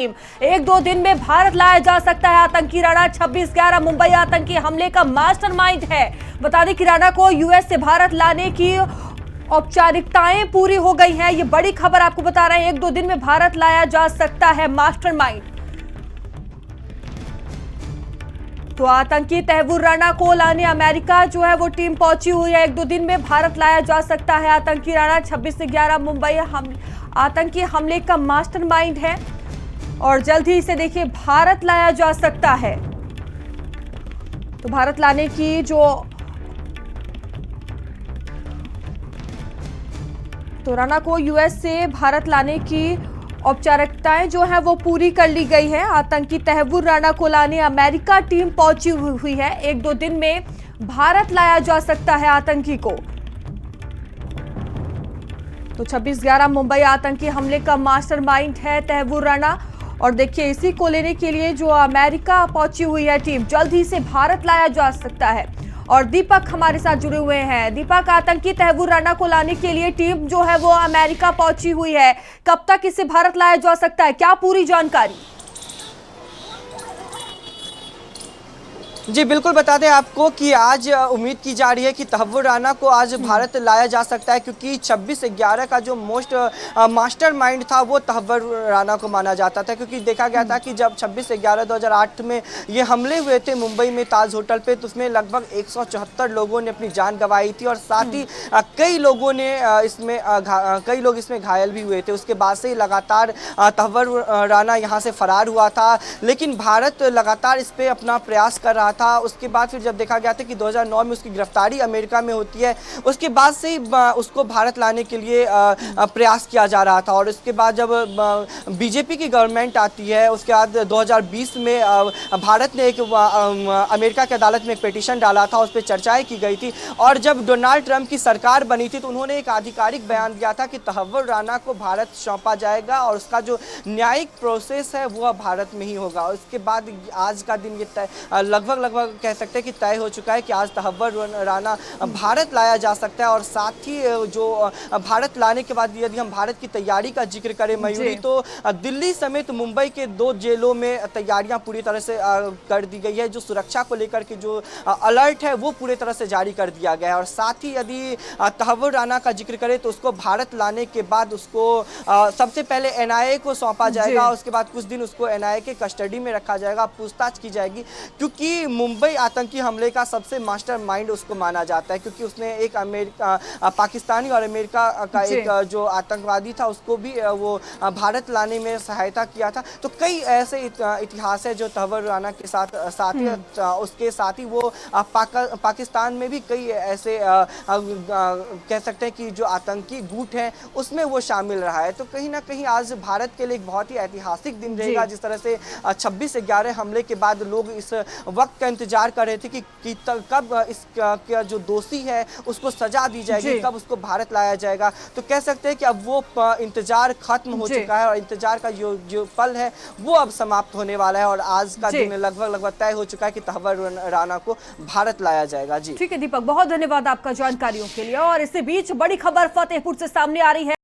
एक दो दिन में भारत लाया जा सकता है आतंकी राणा। 26/11 मुंबई आतंकी हमले का मास्टरमाइंड है। बता दें कि राणा को यूएस से भारत लाने की औपचारिकताएं पूरी हो गई हैं। ये बड़ी खबर आपको बता रहे हैं, एक दो दिन में भारत लाया जा सकता है मास्टरमाइंड। तो आतंकी तहव्वुर राणा को लाने अमेरिका जो है वो टीम पहुंची हुई है। एक दो दिन में भारत लाया जा सकता है आतंकी राणा। 26 से 11 मुंबई आतंकी हमले का मास्टरमाइंड है और जल्द ही इसे देखिए भारत लाया जा सकता है। तो भारत लाने की तो राणा को यूएस से भारत लाने की औपचारिकताएं जो है वो पूरी कर ली गई है। आतंकी तहव्वुर राणा को लाने अमेरिका टीम पहुंची हुई है। एक दो दिन में भारत लाया जा सकता है आतंकी को। तो 26/11 मुंबई आतंकी हमले का मास्टरमाइंड है तहव्वुर राणा। और देखिए इसी को लेने के लिए जो अमेरिका पहुंची हुई है टीम, जल्द ही से भारत लाया जा सकता है। और दीपक हमारे साथ जुड़े हुए हैं। दीपक, आतंकी तहव्वुर राणा को लाने के लिए टीम जो है वो अमेरिका पहुंची हुई है, कब तक इसे भारत लाया जा सकता है, क्या पूरी जानकारी? जी बिल्कुल, बता दें आपको कि आज उम्मीद की जा रही है कि तहव्वुर राणा को आज भारत लाया जा सकता है, क्योंकि 26/11 का जो मास्टरमाइंड था वो तहव्वुर राणा को माना जाता था। क्योंकि देखा गया था कि जब 26/11/2008 में ये हमले हुए थे मुंबई में ताज होटल पे, तो उसमें लगभग 174 लोगों ने अपनी जान गंवाई थी और साथ ही कई लोग इसमें घायल भी हुए थे। उसके बाद से ही लगातार तहव्वुर राणा यहाँ से फरार हुआ था, लेकिन भारत लगातार इस पर अपना प्रयास कर रहा था। उसके बाद फिर जब देखा गया था कि 2009 में उसकी गिरफ्तारी अमेरिका में होती है, उसके बाद से ही उसको भारत लाने के लिए प्रयास किया जा रहा था। और उसके बाद जब बीजेपी की गवर्नमेंट आती है, उसके बाद 2020 में भारत ने एक अमेरिका की अदालत में एक पिटीशन डाला था, उस पर चर्चाएं की गई थी। और जब डोनाल्ड ट्रंप की सरकार बनी थी तो उन्होंने एक आधिकारिक बयान दिया था कि तहव्वुर राणा को भारत सौंपा जाएगा और उसका जो न्यायिक प्रोसेस है वह भारत में ही होगा। उसके बाद आज का दिन ये लगभग कह सकते हैं कि तय हो चुका है कि आज तहव्वुर राणा भारत लाया जा सकता है। और साथ ही जो भारत लाने के बाद यदि हम भारत की तैयारी का जिक्र करें मयूरी, तो दिल्ली समेत मुंबई के 2 जेलों में तैयारियां पूरी तरह से कर दी गई है। जो सुरक्षा को लेकर के जो अलर्ट है वो पूरी तरह से जारी कर दिया गया है। और साथ ही यदि तहव्वुर राणा का जिक्र करें तो उसको भारत लाने के बाद उसको सबसे पहले एनआईए को सौंपा जाएगा। उसके बाद कुछ दिन उसको एनआईए के कस्टडी में रखा जाएगा, पूछताछ की जाएगी, क्योंकि मुंबई आतंकी हमले का सबसे मास्टरमाइंड उसको माना जाता है। क्योंकि उसने एक पाकिस्तानी और अमेरिका का एक जो आतंकवादी था उसको भी वो भारत लाने में सहायता किया था। तो कई ऐसे इतिहास है जो तहव्वुर राणा के उसके साथ ही वो पाकिस्तान में भी कई ऐसे कह सकते हैं कि जो आतंकी गुट हैं उसमें वो शामिल रहा है। तो कहीं ना कहीं आज भारत के लिए एक बहुत ही ऐतिहासिक दिन रहेगा। जिस तरह से 26/11 हमले के बाद लोग इस वक्त का इंतजार कर रहे थे कि कब इसका जो दोषी है उसको सजा दी जाएगी, कब उसको भारत लाया जाएगा। तो कह सकते हैं कि अब वो इंतजार खत्म हो चुका है और इंतजार का जो पल है वो अब समाप्त होने वाला है। और आज का दिन लगभग तय हो चुका है कि तहव्वुर राणा को भारत लाया जाएगा। जी ठीक है दीपक, बहुत धन्यवाद आपका जानकारियों के लिए। और इसी बीच बड़ी खबर फतेहपुर से सामने आ रही है।